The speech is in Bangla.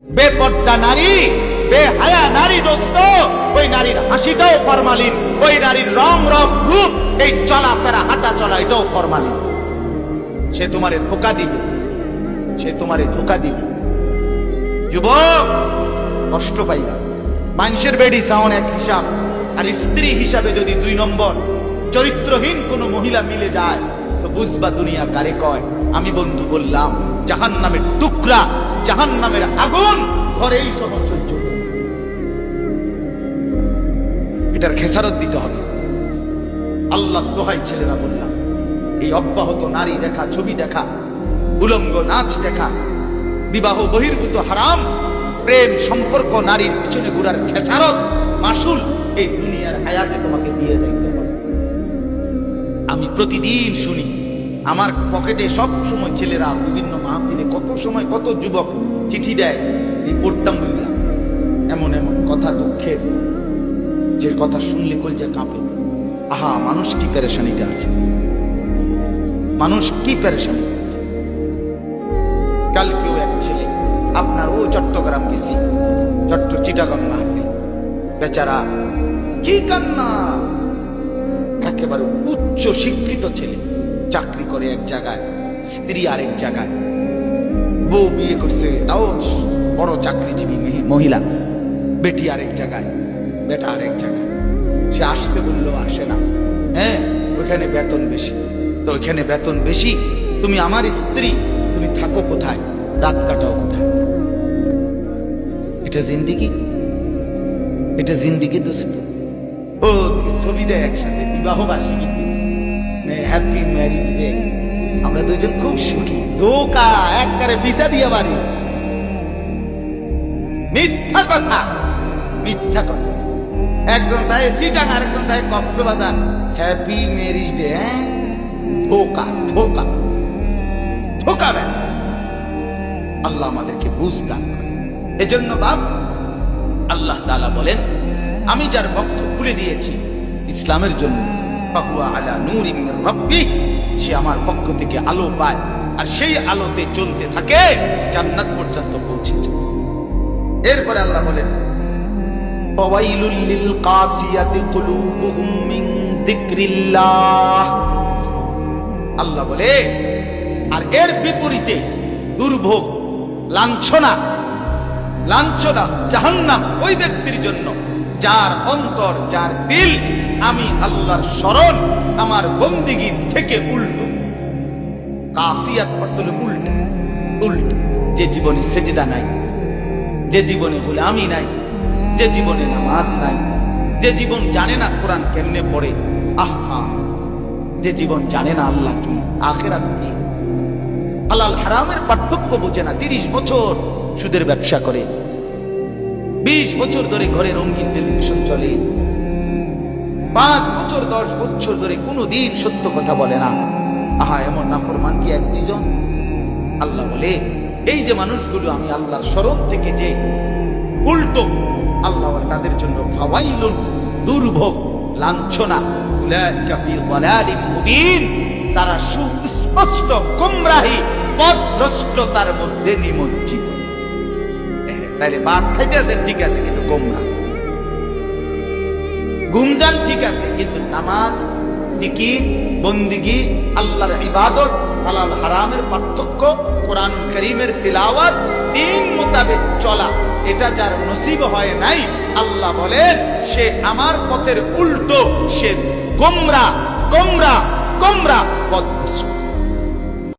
বেপর্দা নারী, বেহায়া নারী দোস্ত, ওই নারীর হাসিটাও ফরমালিন, ওই নারীর রং রূপ, এই চলাফেরা হাঁটা চলা এটাও ফরমালিন। সে তোমারে ধোঁকা দিবে, সে তোমারে ধোঁকা দিবে। যুবক, কষ্ট পাইবা। মানুষের বেডি সাউন্ড এক হিসাব, আর স্ত্রী হিসাবে যদি 2 নম্বর চরিত্রহীন কোন মহিলা মিলে যায়, তো বুঝবা দুনিয়া কারে কয়। আমি বন্ধু বললাম, জাহান্নামের টুকরা, জাহান্নামের আগুন ঘরেই সহ সহ্য করবে। এটার খেসারত দিতে হবে। আল্লাহ দোহাই ছেলেরা বললাম, এই অব্যাহত নারী দেখা, ছবি দেখা, উলঙ্গ নাচ দেখা, বিবাহ বহির্ভূত হারাম প্রেম সম্পর্ক, নারীর পিছনে ঘুরার খেসারত, মাসুল এই দুনিয়ার হায়াতে তোমাকে দিয়ে যাইতে হবে। আমি প্রতিদিন শুনি, আমার পকেটে সব সময় ছেলেরা বিভিন্ন মাহফিলে কত সময় কত যুবক চিঠি দেয়, এই পড়তাম বললাম, এমন এমন কথা, দুঃখের যে কথা শুনলে কলজা কাঁপে। আহা, মানুষ কি পেরেশানিতে আছে, মানুষ কি পেরেশানিতে আছে। কালকেও এক ছেলে আপনার ও চট্টগ্রাম গেছি, চিটাগাং মাহফিল, বেচারা কি কান্না, একেবারে উচ্চ শিক্ষিত ছেলে, চাকরি করে এক জায়গায়, স্ত্রী আরেক জায়গায়, বউ বিয়ে করছে তাও বড় চাকরিজীবী মহিলা, বেটি আরেক জায়গায়, বেটা আরেক জায়গায়। সে আসতে বললো, আসে না। হ্যাঁ, ওইখানে বেতন বেশি। তো ওইখানে বেতন বেশি, তুমি আমার স্ত্রী, তুমি থাকো কোথায়, রাত কাটাও কোথায়? এটা জিন্দিগি, এটা জিন্দিগি দোস্ত। ও ছবি দেয় একসাথে, বিবাহ বার্ষিকী, হ্যাপি ম্যারিজ ডে, আমরা দুজন খুব সুখী। ধোকা, একবারে ভিসা দিয়ে বাড়ি। মিথ্যা কথা, মিথ্যা কথা। একজন তাই চিটাং, আরেকজন তাই কক্সবাজার, হ্যাপি ম্যারিজ ডে। হ্যাঁ, ধোকা, ধোকা, ধোকা। আল্লাহ আমাদেরকে বুঝতাম। এজন্য বাপ, আল্লাহ তাআলা বলেন, আমি যার বক্ষ খুলে দিয়েছি ইসলামের জন্য, ফাহুয়া আলা নূরিন মির রাব্বিহ, সে আমার পক্ষ থেকে আলো পায়, আর সেই আলোতে চলতে থাকে, জান্নাত পর্যন্ত পৌঁছেছে। এরপরে আল্লাহ বলেন, ফাওয়াইলুল লিল কাসিয়াতি কুলুবুহুম মিন যিকরিল্লাহ। আল্লাহ বলে, আর এর বিপরীতে দুর্ভোগ, লাঞ্ছনা, লাঞ্ছনা, জাহান্নাম ওই ব্যক্তির জন্য যার অন্তর, যার দিল আমি আল্লাহর শরণ, আমার বন্দিগি থেকে উল্টো। কাসিয়াত অর্থ হলো উল্টো, উল্টো। যে জীবনে সেজদা নাই, যে জীবনে গোলামি নাই, যে জীবনে নামাজ নাই, যে জীবন জানে না কোরআন কেমনে পড়ে, আহা, যে জীবন জানে না আল্লাহ কি, আখিরাত কি, হালাল হারামের পার্থক্য বোঝে না, 30 বছর সুদের ব্যবসা করে, 20 বছর ধরে ঘরে রঙিন টেলিভিশন চলে, 5 বছর 10 বছর ধরে কোনোদিন সত্য কথা বলে না। আহা, এমন নাফরমান কি 1-2 জন? আল্লাহ বলে, এই যে মানুষগুলো আমি আল্লাহর শরণ থেকে যে উল্টো, আল্লাহ বলে তাদের জন্য ফাওয়াইলুন, দুর্ভোগ, লাঞ্ছনা, উলাইকা ফি যালালিম মুবিন, তারা সুস্পষ্ট গোমরাহি, পথভ্রষ্টতার মধ্যে নিমজ্জিত। তাইলে ভাত খাইতেছেন ঠিক আছে, কিন্তু গোমরা। গুমজান ঠিক আছে, কিন্তু নামাজ, জিকির, বন্দিগি, আল্লাহর ইবাদত, হালাল হারামের পার্থক্য, কোরআনুল কারীমের তিলাওয়াত, দিন মোতাবেক চলা, এটা যার নসিব হয় নাই, আল্লাহ বলেন সে আমার পথের উল্টো, সে গোমরা, গোমরা, গোমরা, পথভ্রষ্ট।